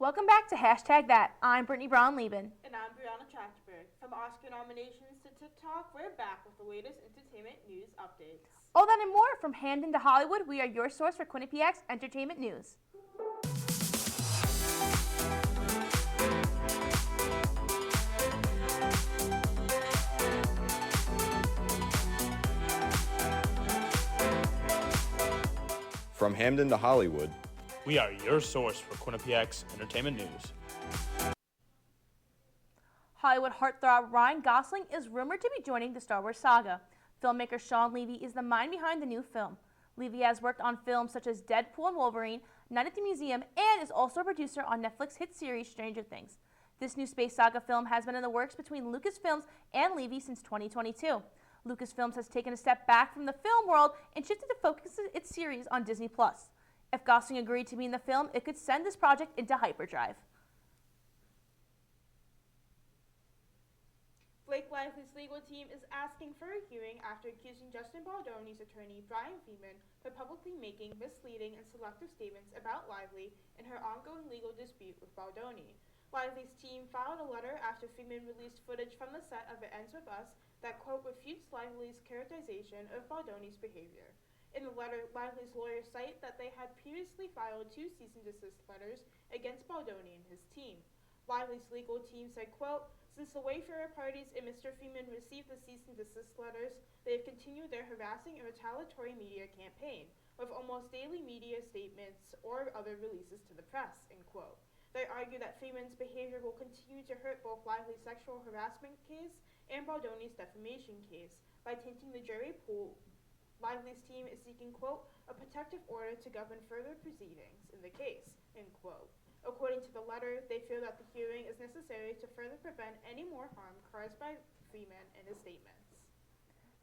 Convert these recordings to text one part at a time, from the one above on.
Welcome back to Hashtag That. I'm Brittany Braun-Lieben. And I'm Brianna Trachtenberg. From Oscar nominations to TikTok, we're back with the latest entertainment news updates. All that and more from Hamden to Hollywood, we are your source for Quinnipiac's entertainment news. From Hamden to Hollywood, we are your source for Quinnipiac's entertainment news. Hollywood heartthrob Ryan Gosling is rumored to be joining the Star Wars saga. Filmmaker Sean Levy is the mind behind the new film. Levy has worked on films such as Deadpool and Wolverine, Night at the Museum, and is also a producer on Netflix hit series Stranger Things. This new space saga film has been in the works between Lucasfilms and Levy since 2022. Lucasfilms has taken a step back from the film world and shifted to focus its series on Disney+. If Gosling agreed to be in the film, it could send this project into hyperdrive. Blake Lively's legal team is asking for a hearing after accusing Justin Baldoni's attorney, Brian Freeman, for publicly making misleading and selective statements about Lively in her ongoing legal dispute with Baldoni. Lively's team filed a letter after Freeman released footage from the set of It Ends With Us that, quote, refutes Lively's characterization of Baldoni's behavior. In the letter, Lively's lawyers cite that they had previously filed 2 cease and desist letters against Baldoni and his team. Lively's legal team said, quote, since the Wayfarer parties and Mr. Freeman received the cease and desist letters, they have continued their harassing and retaliatory media campaign, with almost daily media statements or other releases to the press, end quote. They argue that Freeman's behavior will continue to hurt both Lively's sexual harassment case and Baldoni's defamation case by tainting the jury pool. Lively's team is seeking, quote, a protective order to govern further proceedings in the case, end quote. According to the letter, they feel that the hearing is necessary to further prevent any more harm caused by Freeman in his statements.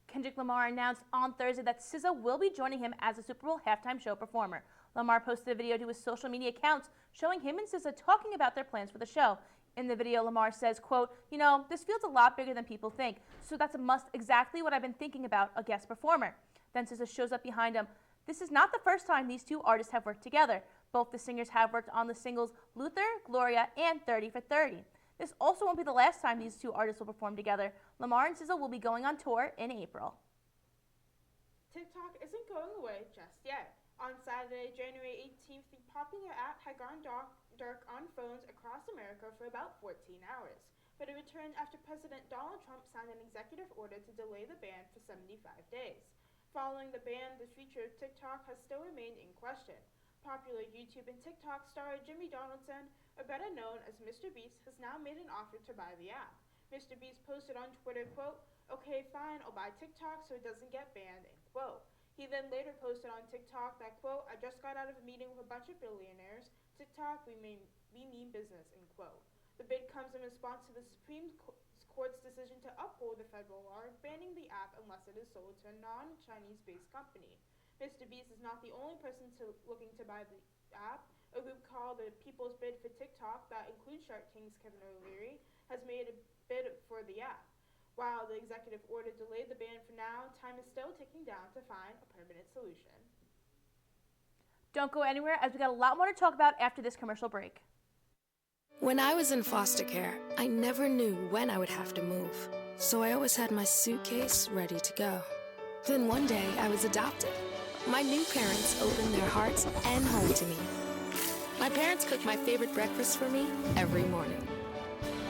Kendrick Lamar announced on Thursday that SZA will be joining him as a Super Bowl halftime show performer. Lamar posted a video to his social media accounts showing him and SZA talking about their plans for the show. In the video, Lamar says, quote, this field's a lot bigger than people think, so that's a must, exactly what I've been thinking about, a guest performer. Then SZA shows up behind him. This is not the first time these two artists have worked together. Both the singers have worked on the singles Luther, Gloria, and 30 for 30. This also won't be the last time these two artists will perform together. Lamar and SZA will be going on tour in April. TikTok isn't going away just yet. On Saturday, January 18th, the popular app had gone dark on phones across America for about 14 hours. But it returned after President Donald Trump signed an executive order to delay the ban for 75 days. Following the ban, the future of TikTok has still remained in question. Popular YouTube and TikTok star Jimmy Donaldson, or better known as Mr. Beast, has now made an offer to buy the app. Mr. Beast posted on Twitter, quote, okay, fine, I'll buy TikTok so it doesn't get banned, end quote. He then later posted on TikTok that, quote, I just got out of a meeting with a bunch of billionaires. TikTok, we mean business, end quote. The bid comes in response to the Supreme Court's decision to uphold the federal law banning the app unless it is sold to a non-Chinese-based company. Mr. Beast is not the only person looking to buy the app. A group called the People's Bid for TikTok that includes Shark King's Kevin O'Leary has made a bid for the app. While the executive order delayed the ban for now, time is still ticking down to find a permanent solution. Don't go anywhere, as we got a lot more to talk about after this commercial break. When I was in foster care, I never knew when I would have to move, so I always had my suitcase ready to go. Then one day, I was adopted. My new parents opened their hearts and home to me. My parents cook my favorite breakfast for me every morning.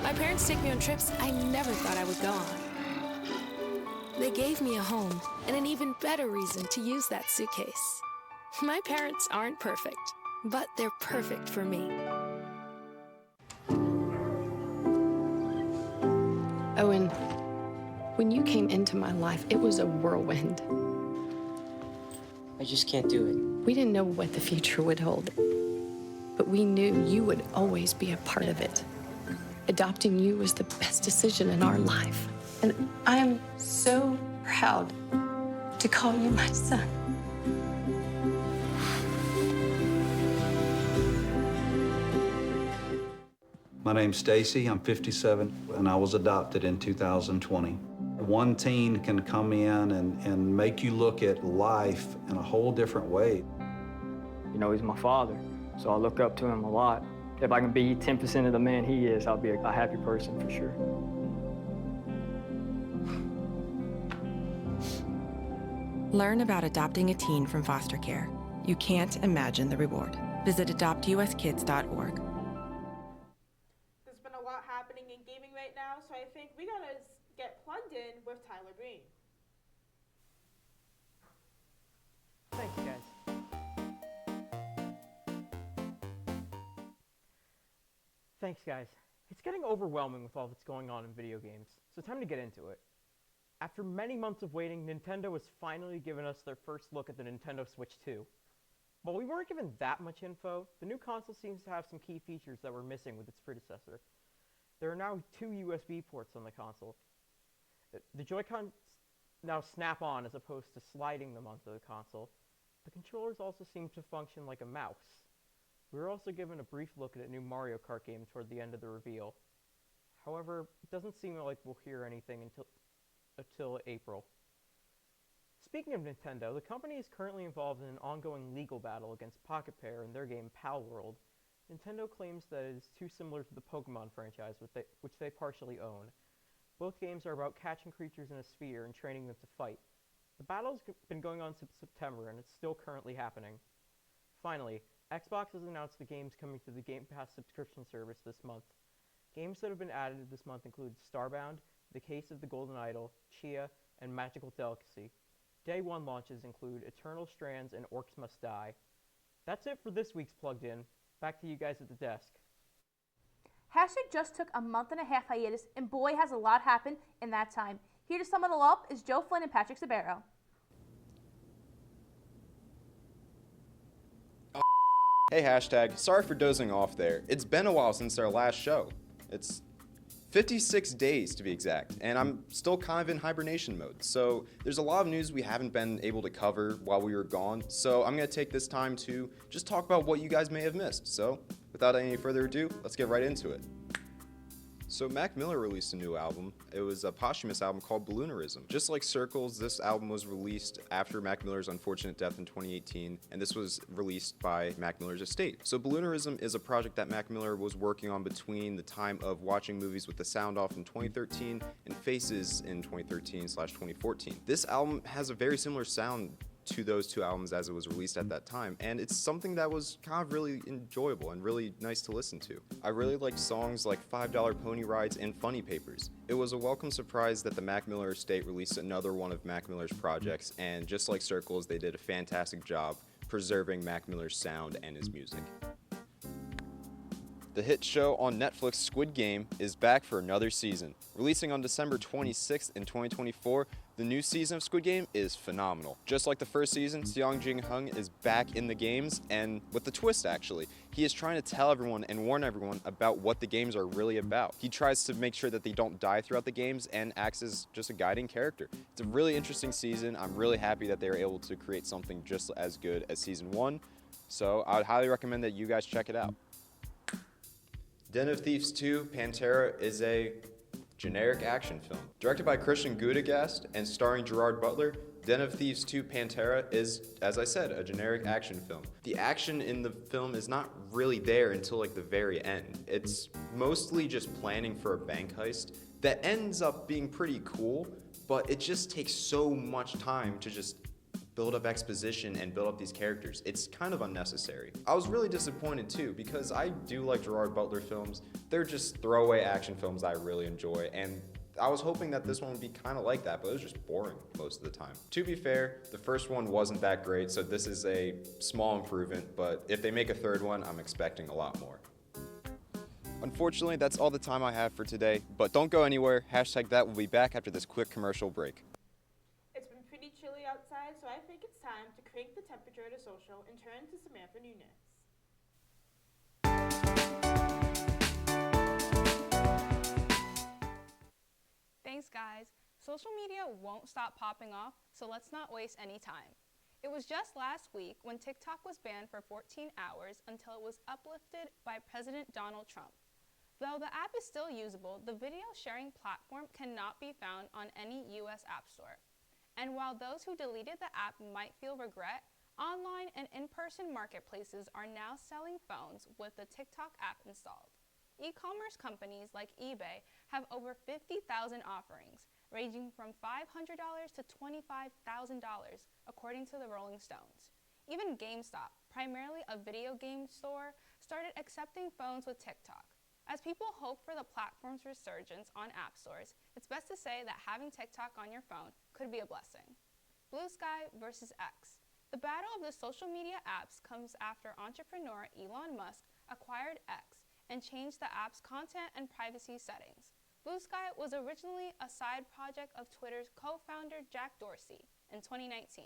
My parents take me on trips I never thought I would go on. They gave me a home and an even better reason to use that suitcase. My parents aren't perfect, but they're perfect for me. Owen, when you came into my life, it was a whirlwind. I just can't do it. We didn't know what the future would hold, but we knew you would always be a part of it. Adopting you was the best decision in our life. And I am so proud to call you my son. My name's Stacy, I'm 57, and I was adopted in 2020. One teen can come in and make you look at life in a whole different way. You know, he's my father, so I look up to him a lot. If I can be 10% of the man he is, I'll be a happy person for sure. Learn about adopting a teen from foster care. You can't imagine the reward. Visit adoptuskids.org. There's been a lot happening in gaming right now, so I think we gotta get plugged in with Tyler Green. Thanks, guys. Thanks, guys. It's getting overwhelming with all that's going on in video games, so time to get into it. After many months of waiting, Nintendo has finally given us their first look at the Nintendo Switch 2. While we weren't given that much info, the new console seems to have some key features that were missing with its predecessor. There are now 2 USB ports on the console. The Joy-Cons now snap on as opposed to sliding them onto the console. The controllers also seem to function like a mouse. We were also given a brief look at a new Mario Kart game toward the end of the reveal. However, it doesn't seem like we'll hear anything until April. Speaking of Nintendo, the company is currently involved in an ongoing legal battle against Pocket Pair in their game Pal World. Nintendo claims that it is too similar to the Pokemon franchise, which they partially own. Both games are about catching creatures in a sphere and training them to fight. The battle's been going on since September, and it's still currently happening. Finally, Xbox has announced the games coming to the Game Pass subscription service this month. Games that have been added this month include Starbound, The Case of the Golden Idol, Chia, and Magical Delicacy. Day 1 launches include Eternal Strands and Orcs Must Die. That's it for this week's Plugged In. Back to you guys at the desk. Hashtag just took a month-and-a-half hiatus, and boy has a lot happened in that time. Here to sum it all up is Joe Flynn and Patrick Sabero. Hey, hashtag, sorry for dozing off there. It's been a while since our last show. It's 56 days to be exact, and I'm still kind of in hibernation mode. So there's a lot of news we haven't been able to cover while we were gone. So I'm going to take this time to just talk about what you guys may have missed. So without any further ado, let's get right into it. So Mac Miller released a new album. It was a posthumous album called Balloonerism. Just like Circles, this album was released after Mac Miller's unfortunate death in 2018, and this was released by Mac Miller's estate. So Balloonerism is a project that Mac Miller was working on between the time of watching movies with the sound off in 2013 and Faces in 2013/2014. This album has a very similar sound to those 2 albums as it was released at that time, and it's something that was kind of really enjoyable and really nice to listen to. I really liked songs like $5 Pony Rides and Funny Papers. It was a welcome surprise that the Mac Miller estate released another one of Mac Miller's projects, and just like Circles, they did a fantastic job preserving Mac Miller's sound and his music. The hit show on Netflix Squid Game is back for another season. Releasing on December 26th in 2024, the new season of Squid Game is phenomenal. Just like the first season, Seong Jin-hung is back in the games, and with the twist actually. He is trying to tell everyone and warn everyone about what the games are really about. He tries to make sure that they don't die throughout the games and acts as just a guiding character. It's a really interesting season. I'm really happy that they were able to create something just as good as season 1. So I would highly recommend that you guys check it out. Den of Thieves 2 Pantera is a generic action film. Directed by Christian Gudegast and starring Gerard Butler, Den of Thieves 2 Pantera is, as I said, a generic action film. The action in the film is not really there until like the very end. It's mostly just planning for a bank heist that ends up being pretty cool, but it just takes so much time to just build up exposition and build up these characters. It's kind of unnecessary. I was really disappointed too, because I do like Gerard Butler films. They're just throwaway action films I really enjoy, and I was hoping that this one would be kind of like that, but it was just boring most of the time. To be fair, the first one wasn't that great, so this is a small improvement, but if they make a third one, I'm expecting a lot more. Unfortunately, that's all the time I have for today, but don't go anywhere. Hashtag that will be back after this quick commercial break. It's been pretty chilly outside, so I think it's time to crank the temperature to social and turn to Samantha Nunes. Thanks, guys. Social media won't stop popping off, so let's not waste any time. It was just last week when TikTok was banned for 14 hours until it was uplifted by President Donald Trump. Though the app is still usable, the video sharing platform cannot be found on any US App Store. And while those who deleted the app might feel regret, Online and in-person marketplaces are now selling phones with the TikTok app installed. E-commerce companies like eBay have over 50,000 offerings, ranging from $500 to $25,000, according to the Rolling Stones. Even GameStop, primarily a video game store, started accepting phones with TikTok. As people hope for the platform's resurgence on app stores, it's best to say that having TikTok on your phone could be a blessing. Bluesky versus X. The battle of the social media apps comes after entrepreneur Elon Musk acquired X and changed the app's content and privacy settings. Bluesky was originally a side project of Twitter's co-founder Jack Dorsey in 2019.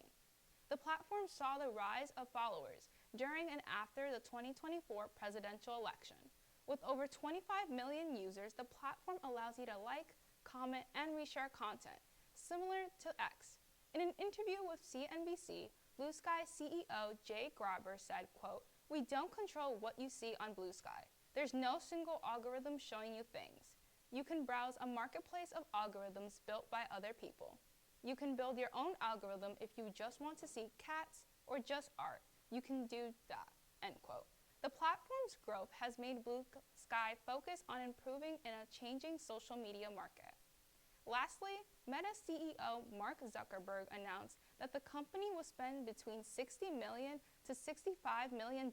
The platform saw the rise of followers during and after the 2024 presidential election. With over 25 million users, the platform allows you to like, comment, and reshare content, similar to X. In an interview with CNBC, Bluesky CEO Jay Graber said, quote, "We don't control what you see on Bluesky. There's no single algorithm showing you things. You can browse a marketplace of algorithms built by other people. You can build your own algorithm if you just want to see cats or just art. You can do that," end quote. The platform's growth has made Bluesky focus on improving in a changing social media market. Lastly, Meta CEO Mark Zuckerberg announced that the company will spend between $60 million to $65 million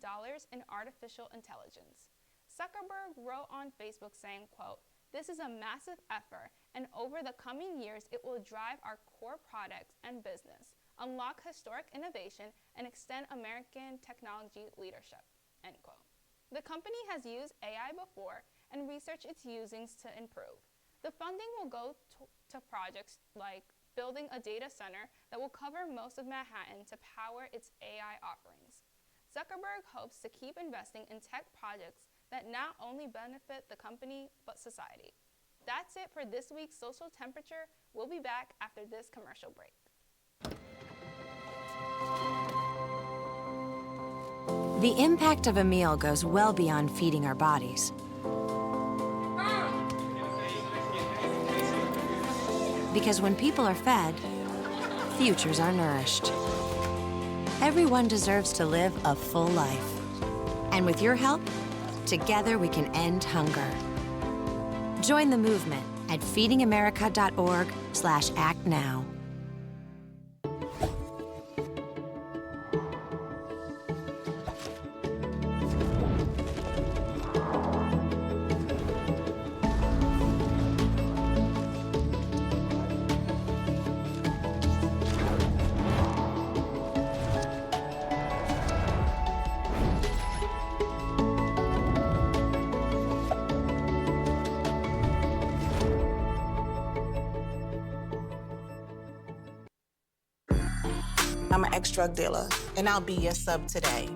in artificial intelligence. Zuckerberg wrote on Facebook saying, quote, "This is a massive effort, and over the coming years, it will drive our core products and business, unlock historic innovation, and extend American technology leadership," end quote. The company has used AI before and researched its usings to improve. The funding will go to projects like building a data center that will cover most of Manhattan to power its AI offerings. Zuckerberg hopes to keep investing in tech projects that not only benefit the company, but society. That's it for this week's Social Temperature. We'll be back after this commercial break. The impact of a meal goes well beyond feeding our bodies. Because when people are fed, futures are nourished. Everyone deserves to live a full life. And with your help, together we can end hunger. Join the movement at feedingamerica.org/actnow. I'm an ex-drug dealer, and I'll be your sub today.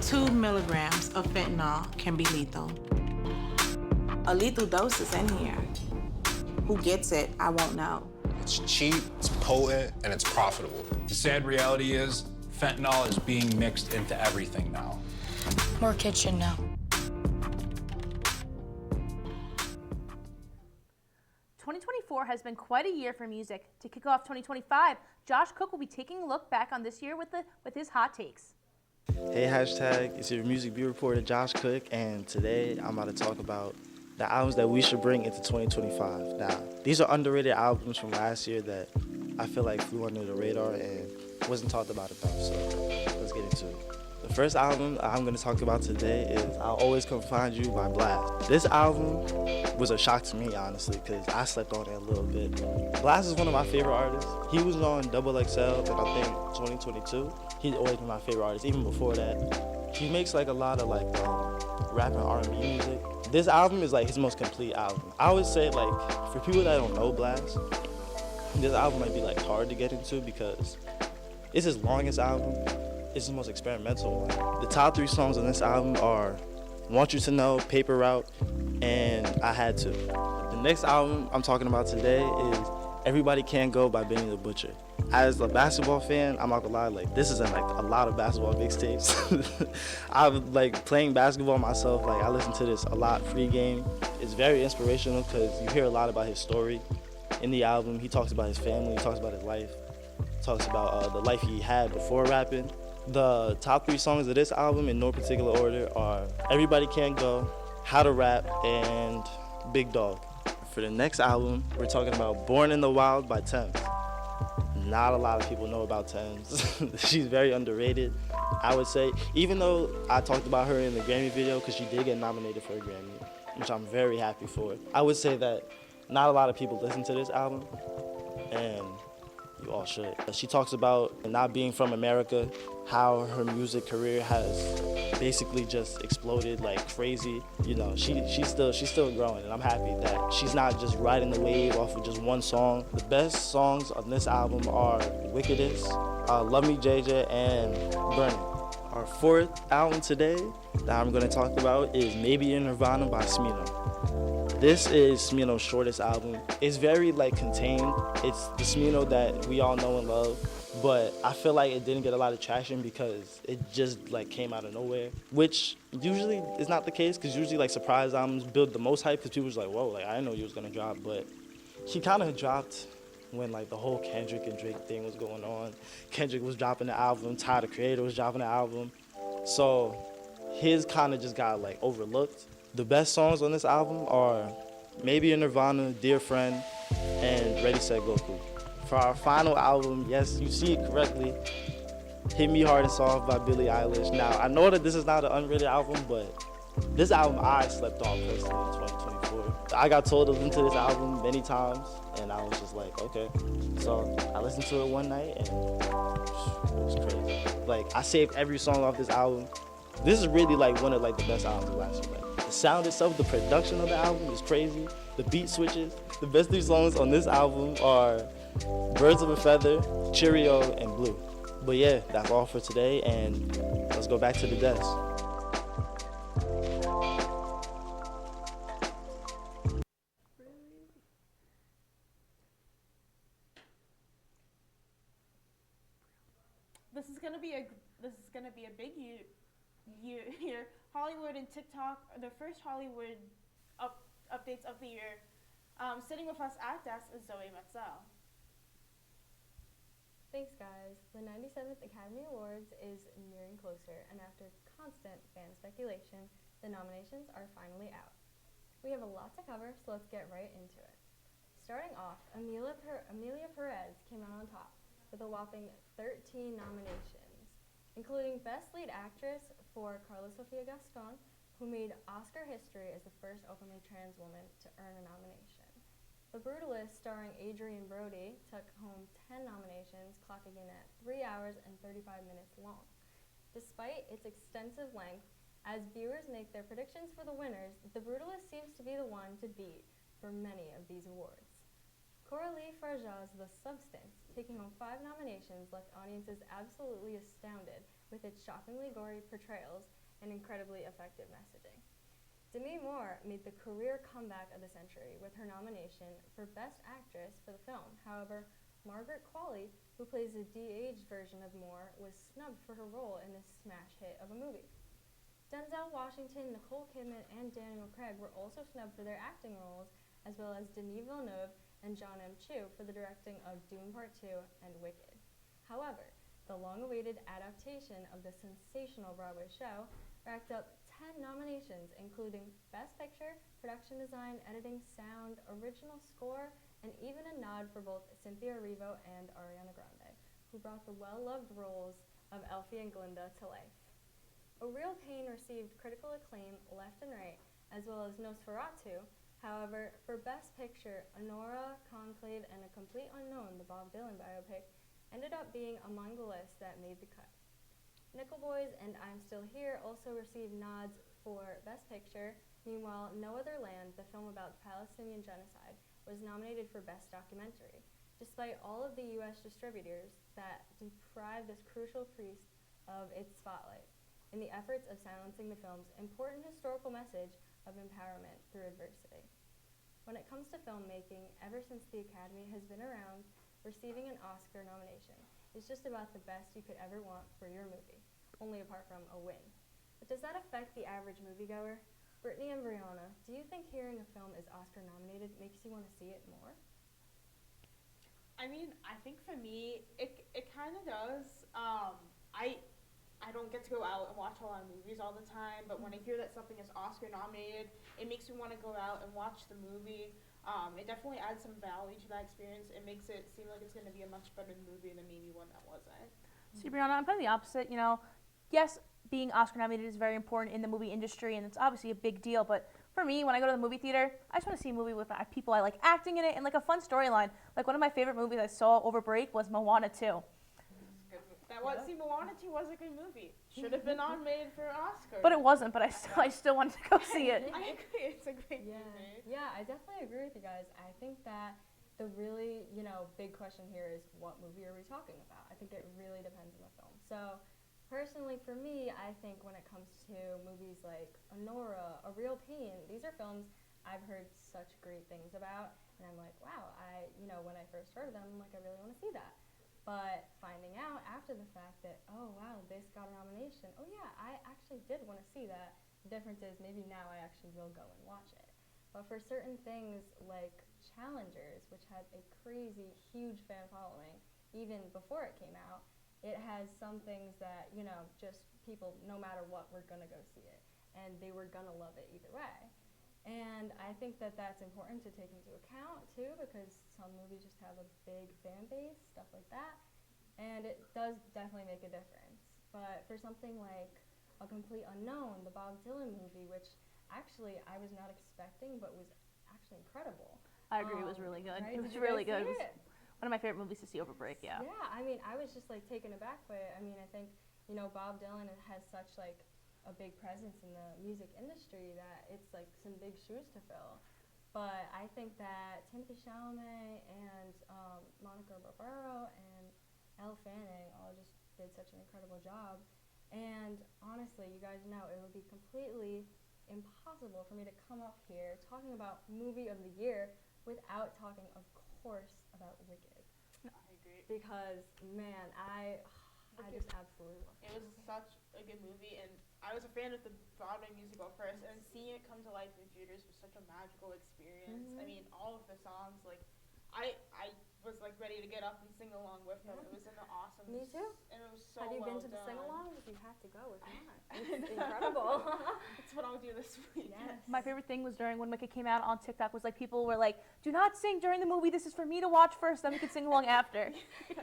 Two milligrams of fentanyl can be lethal. A lethal dose is in here. Who gets it, I won't know. It's cheap, it's potent, and it's profitable. The sad reality is, fentanyl is being mixed into everything now. More kids should know. 2024 has been quite a year for music. To kick off 2025, Josh Cook will be taking a look back on this year with his hot takes. Hey, hashtag, it's your music view reporter, Josh Cook, and today I'm about to talk about the albums that we should bring into 2025. Now, these are underrated albums from last year that I feel like flew under the radar and wasn't talked about enough, so let's get into it. The first album I'm going to talk about today is I'll Always Come Find You by Blast. This album was a shock to me, honestly, because I slept on it a little bit. Blast is one of my favorite artists. He was on XXL in, I think, 2022. He's always been my favorite artist, even before that. He makes like a lot of rap and R&B music. This album is like his most complete album. I always say, like, for people that don't know Blast, this album might be like hard to get into because it's his longest album. It's his most experimental one. The top 3 songs on this album are Want You to Know, Paper Route, and I Had To. The next album I'm talking about today is Everybody Can't Go by Benny the Butcher. As a basketball fan, I'm not gonna lie, like, this is in like a lot of basketball mixtapes. I'm like playing basketball myself, like I listen to this a lot pregame. It's very inspirational because you hear a lot about his story. In the album, he talks about his family, he talks about his life, talks about the life he had before rapping. The top 3 songs of this album, in no particular order, are Everybody Can't Go, How to Rap, and Big Dog. For the next album, we're talking about Born in the Wild by Thames. Not a lot of people know about Thames. She's very underrated, I would say. Even though I talked about her in the Grammy video, because she did get nominated for a Grammy, which I'm very happy for. I would say that not a lot of people listen to this album, and you all should. She talks about not being from America, how her music career has basically just exploded like crazy. You know, she's still growing, and I'm happy that she's not just riding the wave off of just one song. The best songs on this album are Wickedest, Love Me JJ, and Burning. Our 4th album today that I'm going to talk about is Maybe in Nirvana by Smino. This is Smino's shortest album. It's very contained. It's the Smino that we all know and love, but I feel like it didn't get a lot of traction because it just came out of nowhere, which usually is not the case, because usually surprise albums build the most hype because people was like, whoa, I didn't know you was gonna drop. But he kind of dropped when the whole Kendrick and Drake thing was going on. Kendrick was dropping the album, Tyler, the Creator, was dropping the album, so his kind of just got overlooked. The best songs on this album are Maybe in Nirvana, Dear Friend, and Ready, Set, Goku. For our final album, yes, you see it correctly, Hit Me Hard and Soft by Billie Eilish. Now, I know that this is not an unrated album, but this album I slept on personally in 2024. I got told to listen to this album many times, and I was just like, okay. So I listened to it one night, and it was crazy. I saved every song off this album. This is really one of the best albums of last year. The sound itself, the production of the album is crazy. The beat switches. The best 3 songs on this album are Birds of a Feather, Cheerio, and Blue. But yeah, that's all for today, and let's go back to the desk. This is gonna be a big year. Hollywood and TikTok are the first Hollywood updates of the year. Sitting with us at desk is Zoe Metzel. Thanks, guys. The 97th Academy Awards is nearing closer, and after constant fan speculation, the nominations are finally out. We have a lot to cover, so let's get right into it. Starting off, Amelia Perez came out on top with a whopping 13 nominations, including Best Lead Actress for Carla Sofia Gascon, who made Oscar history as the first openly trans woman to earn a nomination. The Brutalist, starring Adrian Brody, took home 10 nominations, clocking in at 3 hours and 35 minutes long. Despite its extensive length, as viewers make their predictions for the winners, The Brutalist seems to be the one to beat for many of these awards. Coralie Farjah's The Substance, taking home 5 nominations, left audiences absolutely astounded with its shockingly gory portrayals and incredibly effective messaging. Demi Moore made the career comeback of the century with her nomination for Best Actress for the film. However, Margaret Qualley, who plays a de-aged version of Moore, was snubbed for her role in this smash hit of a movie. Denzel Washington, Nicole Kidman, and Daniel Craig were also snubbed for their acting roles, as well as Denis Villeneuve and John M. Chu for the directing of Dune Part 2 and Wicked. However, the long-awaited adaptation of the sensational Broadway show racked up 10 nominations, including Best Picture, Production Design, Editing, Sound, Original Score, and even a nod for both Cynthia Erivo and Ariana Grande, who brought the well-loved roles of Elfie and Glinda to life. A Real Pain received critical acclaim left and right, as well as Nosferatu. However, for Best Picture, Honora, Conclave, and A Complete Unknown, the Bob Dylan biopic, ended up being among the lists that made the cut. Nickel Boys and I'm Still Here also received nods for Best Picture. Meanwhile, No Other Land, the film about the Palestinian genocide, was nominated for Best Documentary, despite all of the U.S. distributors that deprived this crucial piece of its spotlight in the efforts of silencing the film's important historical message of empowerment through adversity. When it comes to filmmaking, ever since the Academy has been around, receiving an Oscar nomination is just about the best you could ever want for your movie, only apart from a win. But does that affect the average moviegoer? Brittany and Brianna, do you think hearing a film is Oscar nominated makes you want to see it more? I mean, I think for me, it kind of does. I don't get to go out and watch a lot of movies all the time, but when I hear that something is Oscar nominated, it makes me want to go out and watch the movie. It definitely adds some value to that experience. It makes it seem like it's going to be a much better movie than maybe one that wasn't. See, Brianna, I'm kind of the opposite. You know, yes, being Oscar nominated is very important in the movie industry, and it's obviously a big deal. But for me, when I go to the movie theater, I just want to see a movie with people I like acting in it and like a fun storyline. Like one of my favorite movies I saw over break was Moana 2. See, Moana 2 was a good movie. Should have been nominated for an Oscar. But it wasn't. But I still wanted to go see it. I agree. It's a great movie. Yeah, I definitely agree with you guys. I think that the really, big question here is what movie are we talking about? I think it really depends on the film. So, personally, for me, I think when it comes to movies like Honora, A Real Pain, these are films I've heard such great things about, and I'm like, wow, when I first heard of them, I'm like, I really want to see that. But finding out after the fact that, oh, wow, this got a nomination, oh, yeah, I actually did want to see that. The difference is maybe now I actually will go and watch it. But for certain things like Challengers, which had a crazy, huge fan following, even before it came out, it has some things that, just people, no matter what, were going to go see it. And they were going to love it either way. And I think that that's important to take into account, too, because some movies just have a big fan base, stuff like that. And it does definitely make a difference. But for something like A Complete Unknown, the Bob Dylan movie, which actually I was not expecting, but was actually incredible. I agree. It was really good. Right? It was Did you really guys good. see It was it? one of my favorite movies to see over break, yeah. Yeah, I mean, I was just like taken aback by it. I mean, I think, Bob Dylan has such like a big presence in the music industry that it's like some big shoes to fill. But I think that Timothée Chalamet and Monica Barbaro and Elle Fanning all just did such an incredible job. And honestly, you guys know it would be completely impossible for me to come up here talking about movie of the year without talking, of course, about Wicked. I agree. Because, man, I just absolutely love it. It was such a good movie, and I was a fan of the Broadway musical first, and seeing it come to life in theaters was such a magical experience. I mean, all of the songs, like, I was like ready to get up and sing along with them. It was an awesome. Me too. And it was so Have you well been to the done. sing-alongs? You have to go. If not, it's incredible. That's what I'll do this week. Yes. My favorite thing was during when Wicked came out on TikTok was like people were like, do not sing during the movie. This is for me to watch first, then we can sing along after.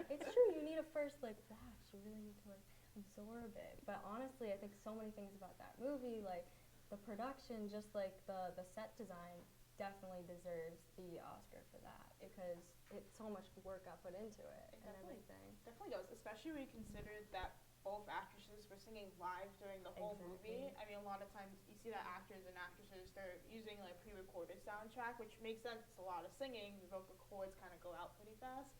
It's true. You need to first like watch. You really need to like absorb it. But honestly, I think so many things about that movie, like the production, just like the set design, definitely deserves the Oscar for that because it's so much work I put into it and everything. Definitely does, especially when you consider that both actresses were singing live during the whole movie. I mean, a lot of times you see that actors and actresses, they're using like pre-recorded soundtrack, which makes sense. It's a lot of singing. The vocal cords kind of go out pretty fast.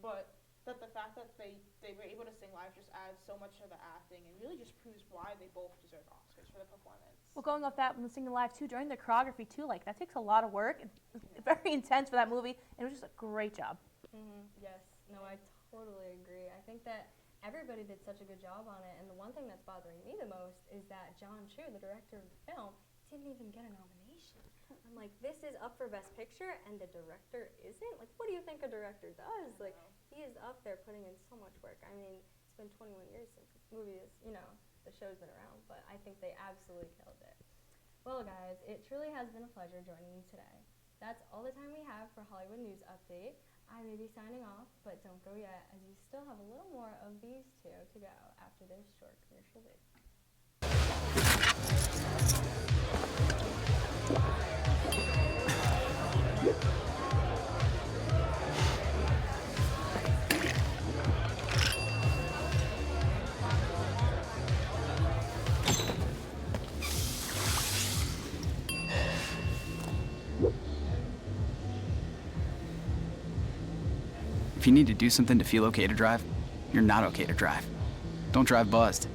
But that the fact that they were able to sing live just adds so much to the acting and really just proves why they both deserve Oscars for the performance. Well, going off that, when singing live too, during the choreography too, like that takes a lot of work. It's very intense for that movie, and it was just a great job. Yes, no, I totally agree. I think that everybody did such a good job on it, and the one thing that's bothering me the most is that John Chu, the director of the film, didn't even get a nomination. I'm like, this is up for Best Picture, and the director isn't? Like, what do you think a director does? Like, he is up there putting in so much work. I mean, it's been 21 years since this movie is, the show's been around, but I think they absolutely killed it. Well, guys, it truly has been a pleasure joining you today. That's all the time we have for Hollywood News Update. I may be signing off, but don't go yet, as you still have a little more of these two to go after this short commercial break. If you need to do something to feel okay to drive, you're not okay to drive. Don't drive buzzed.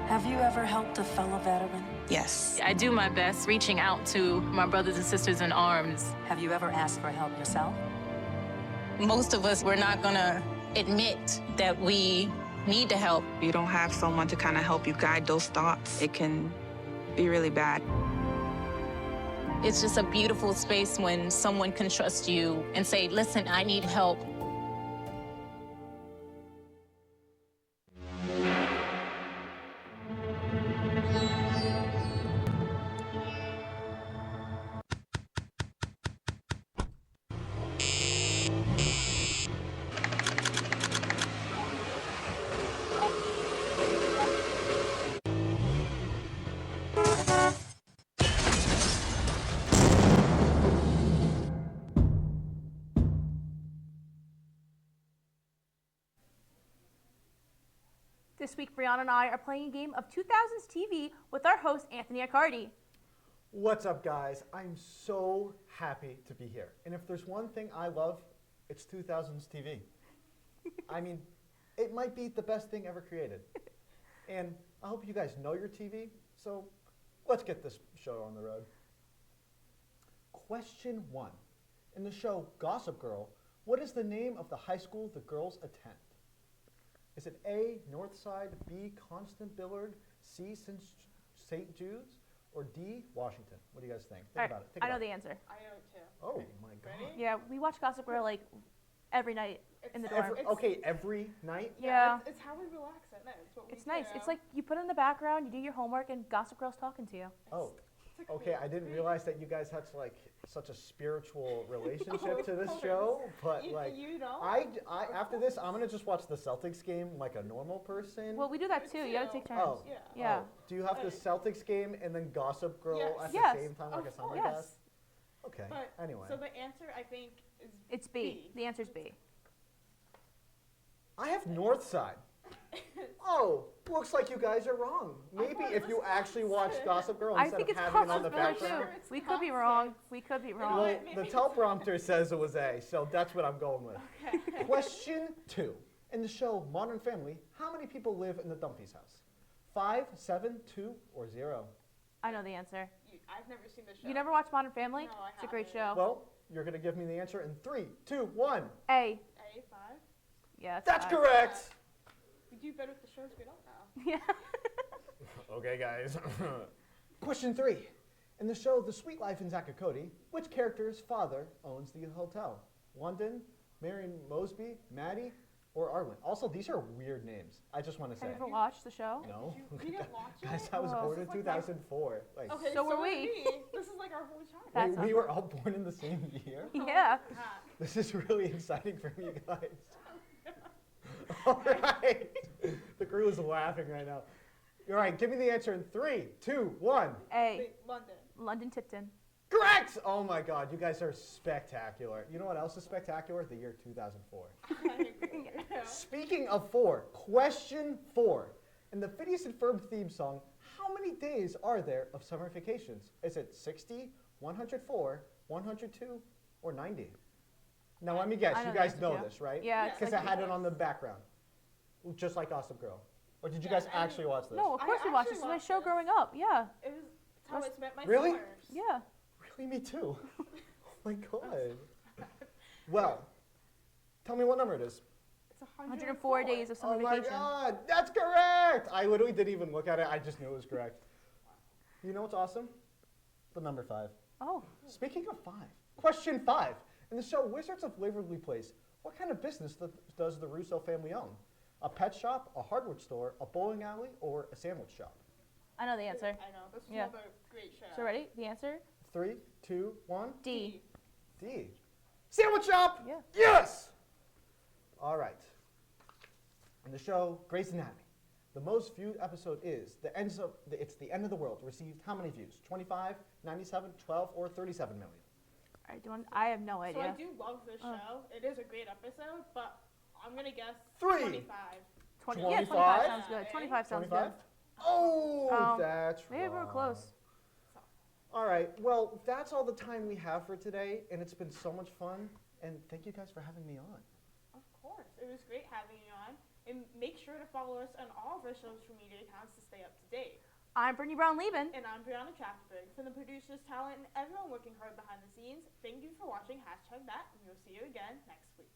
Have you ever helped a fellow veteran? Yes. I do my best reaching out to my brothers and sisters in arms. Have you ever asked for help yourself? Most of us, we're not gonna admit that we need to help. You don't have someone to kind of help you guide those thoughts. It can be really bad. It's just a beautiful space when someone can trust you and say, listen, I need help. This week, Brianna and I are playing a game of 2000s TV with our host, Anthony Accardi. What's up, guys? I'm so happy to be here. And if there's one thing I love, it's 2000s TV. I mean, it might be the best thing ever created. And I hope you guys know your TV, so let's get this show on the road. Question 1. In the show Gossip Girl, what is the name of the high school the girls attend? Is it A, Northside, B, Constant Billard, C, St. Jude's, or D, Washington? What do you guys think? Think about it. I know the answer. I know it too. Oh my God. Ready? Yeah, we watch Gossip Girl like every night in the dorm. Okay, every night? Yeah. It's how we relax at night. It's nice. It's like you put it in the background, you do your homework, and Gossip Girl's talking to you. Oh, okay. I didn't realize that you guys had such a spiritual relationship to this show, but you know? I after this, I'm gonna just watch the Celtics game like a normal person. Well, we do that too. You gotta take turns. Oh, yeah. Oh. Do you have the Celtics game and then Gossip Girl at the same time, like a summer yes. Okay. But, anyway. So the answer, I think, is It's B. The answer's B. I have Northside. Oh, looks like you guys are wrong. Maybe if you actually watch Gossip Girl instead of having it on the background. We could be wrong. We could be wrong. Well, the teleprompter says it was A, so that's what I'm going with. Okay. Question 2. In the show Modern Family, how many people live in the Dumpies house? 5, 7, 2, or 0? I know the answer. I've never seen the show. You never watched Modern Family? No, I It's a great show. haven't. Well, you're going to give me the answer in 3, 2, 1. A. A5? Yeah, That's five. correct. We do better with the shows we don't know. Yeah. Okay, guys. Question 3. In the show The Sweet Life in Zack and Cody, which character's father owns the hotel? London, Marion Mosby, Maddie, or Arwen? Also, these are weird names. I just want to say. Have you ever watched the show? No. You didn't watch it? Guys, I was born in 2004. Like, Okay, so were we. This is like our whole childhood. we were all born in the same year? Yeah. This is really exciting for me, guys. All right. The crew is laughing right now. All right, give me the answer in 3, 2, 1. A. London. London Tipton. Correct! Oh my God, you guys are spectacular. You know what else is spectacular? The year 2004. Speaking of 4, question 4. In the Phineas and Ferb theme song, how many days are there of summer vacations? Is it 60, 104, 102, or 90? Now let me guess, you guys know this, right? Yeah. Because I had it on the background, just like Gossip Girl. Or did you guys actually watch this? No, of course we watched this. It was my show growing up. Yeah. It's how I spent my Really? summers. Yeah. Really, me too. Oh my God. Well, tell me what number it is. It's 104 days of summer vacation. Oh my God, that's correct! I literally didn't even look at it. I just knew it was correct. You know what's awesome? The number 5. Oh. Speaking of 5, question 5. In the show Wizards of Waverly Place, what kind of business does the Russo family own? A pet shop, a hardware store, a bowling alley, or a sandwich shop? I know the answer. I know. This is another great show. So ready? The answer? 3, 2, 1. D. D. Sandwich shop! Yeah. Yes! All right. In the show Grey's Anatomy, the most viewed episode is It's the End of the World. Received how many views? 25, 97, 12, or 37 million? All right, I have no idea. So I do love this show. It is a great episode, but I'm going to guess 3. 25. 20, yeah, 25 sounds good. 25 sounds 25? good. Oh, that's maybe wrong. we were close. All right, well, that's all the time we have for today, and it's been so much fun, and thank you guys for having me on. Of course. It was great having you on. And make sure to follow us on all of our social media accounts to stay up to date. I'm Brittany Brown-Leben. And I'm Brianna Trachtenberg. From the producers, talent, and everyone working hard behind the scenes, thank you for watching #that, and we'll see you again next week.